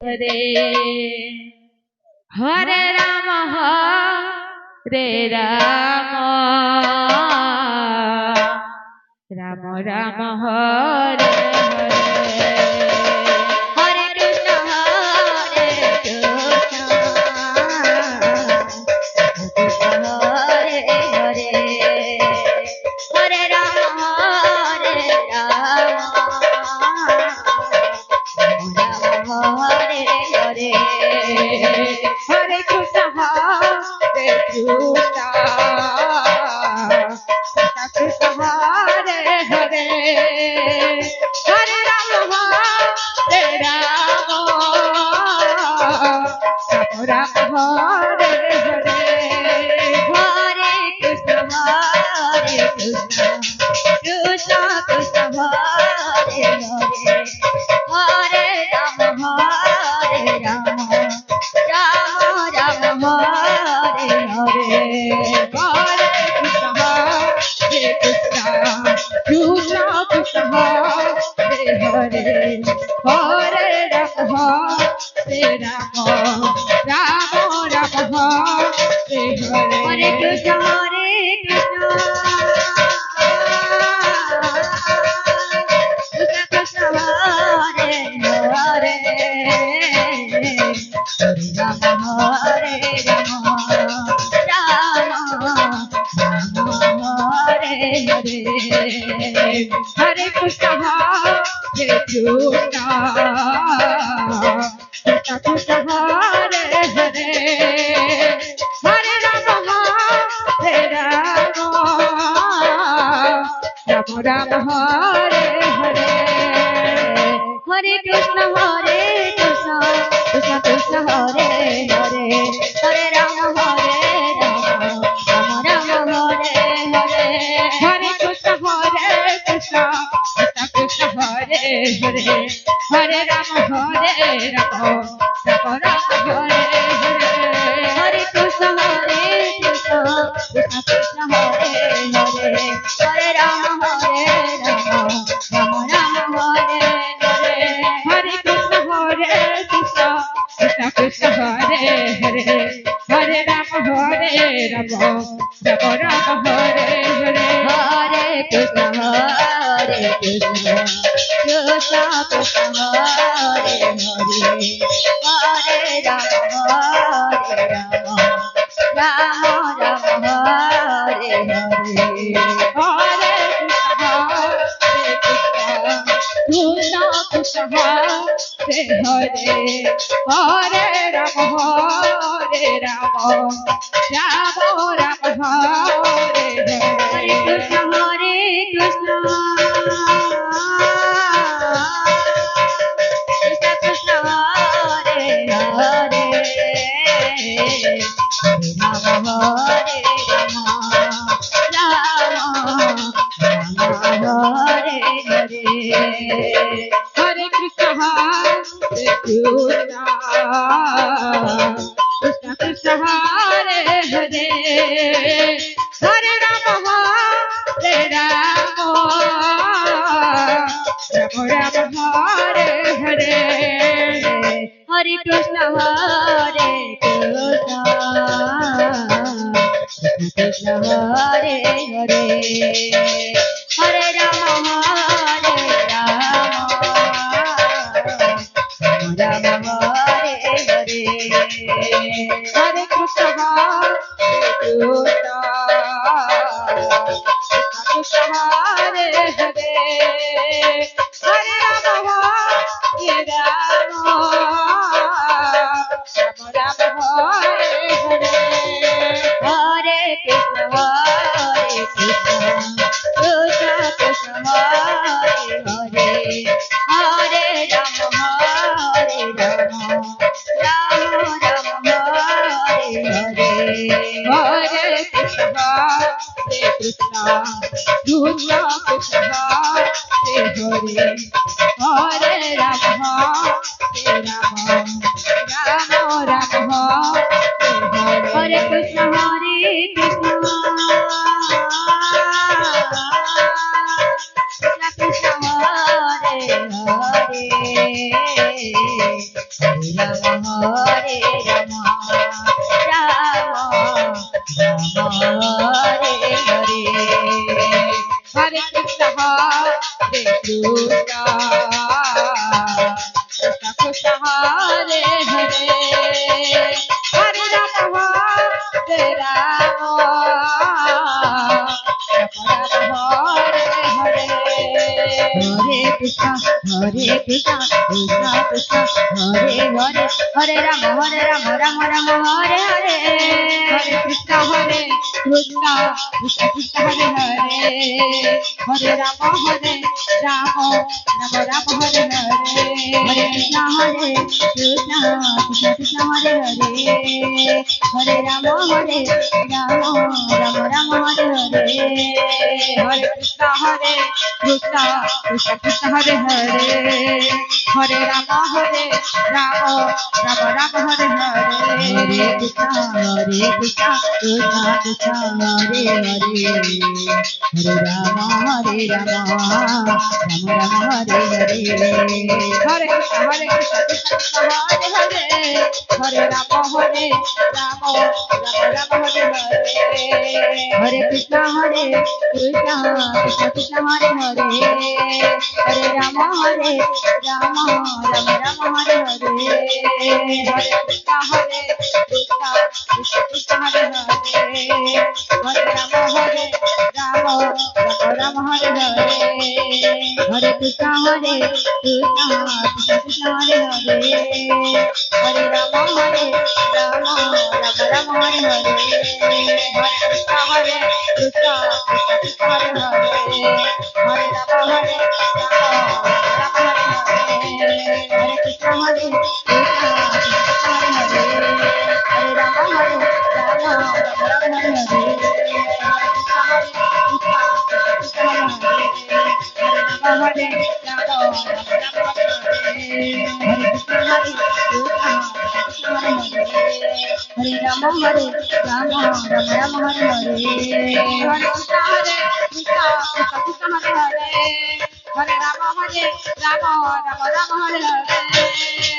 Hare Hare Ram Ram Ram Hare Hare Krishna Hare Hare Hare Ram Hare Hare Hare Krishna Hare Krishna Krishna Hare Hare Hare Ram Ram Hare Hare Hare Krishna Krishna Krishna Krishna Hare Hare Hare Ram Ram Ram Hare Hare Hare Krishna Krishna Krishna Krishna Hare Hare Hare Ram Ram Ram Hare Hare Hare Krishna Krishna Krishna Hare Hare Ram Hare Ram Ram Ram Hare Hare Hare Krishna Krishna Krishna Hare Hare Hare Ram Ram Ram Hare Hare Hare Krishna Krishna Krishna Hare Hare Hare Ram Ram Ram Hare Hare Hare Krishna Krishna Krishna Hare Hare Hare Ram Ram Ram Hare Hare Hare Krishna Krishna Krishna Hare Hare Hare Ram Ram Ram Hare Hare Hare Krishna Krishna Krishna Hare Hare Hare Ram Ram Ram Hare Hare Hare Krishna Krishna Krishna Hare Hare Hare Ram Ram Ram Hare Hare Hare Krishna Krishna Hare Hare Hare Ram Ram Ram Hare Hare Hare Krishna Krishna Krishna Hare Hare Ram Hare Ram Ram Hare Hare Hare Krishna Krishna Krishna Hare Hare Hare Ram Ram Hare Hare Hare Krishna Krishna Hare Hare Hare Ram Ram Hare Hare Hare Krishna Krishna Hare Hare Hare Ram Ram Hare Hare Hare Krishna Krishna Krishna Hare Hare Hare Ram Ram Ram Hare Hare Hare Krishna Krishna Krishna Hare Hare Hare Ram Ram Ram Hare Krishna Krishna Krishna Hare Hare Ram Hare Ram Ram Ram Hare Hare Hare Krishna Krishna Krishna Hare Hare Hare Ram Hare Ram Ram Hare Hare Hare Krishna Krishna Krishna Hare Hare Hare Ram Ram Ram Hare Hare Hare Krishna Krishna Krishna Hare Hare Hare Ram Ram Ram Hare Hare Hare Krishna Krishna Krishna Hare Hare Hare Ram Ram Ram Hare Hare Hare Krishna Krishna Krishna Hare Hare Hare Ram Ram Ram Hare Hare Hare Krishna Krishna Krishna Hare Hare Hare Ram Ram Ram Hare Hare Hare Krishna Krishna Hare Hare Hare Ram Ram Ram Hare Hare Hare Krishna Krishna Krishna Hare Hare Hare Ram Ram Ram Hare Hare Hare Krishna Krishna Hare Hare Hare Ram Ram Hare Hare Hare Krishna Krishna Krishna Hare Hare Hare Ram Ram Ram Hare Hare Hare Krishna Krishna Krishna Hare Hare Hare Ram Ram Hare Hare Krishna Krishna Krishna Hare Hare Hare Ram Ram Hare Hare Hare Ram Ram Ram Hare Hare Hare Krishna Krishna Krishna Hare Hare Hare Ram Ram Ram Hare Hare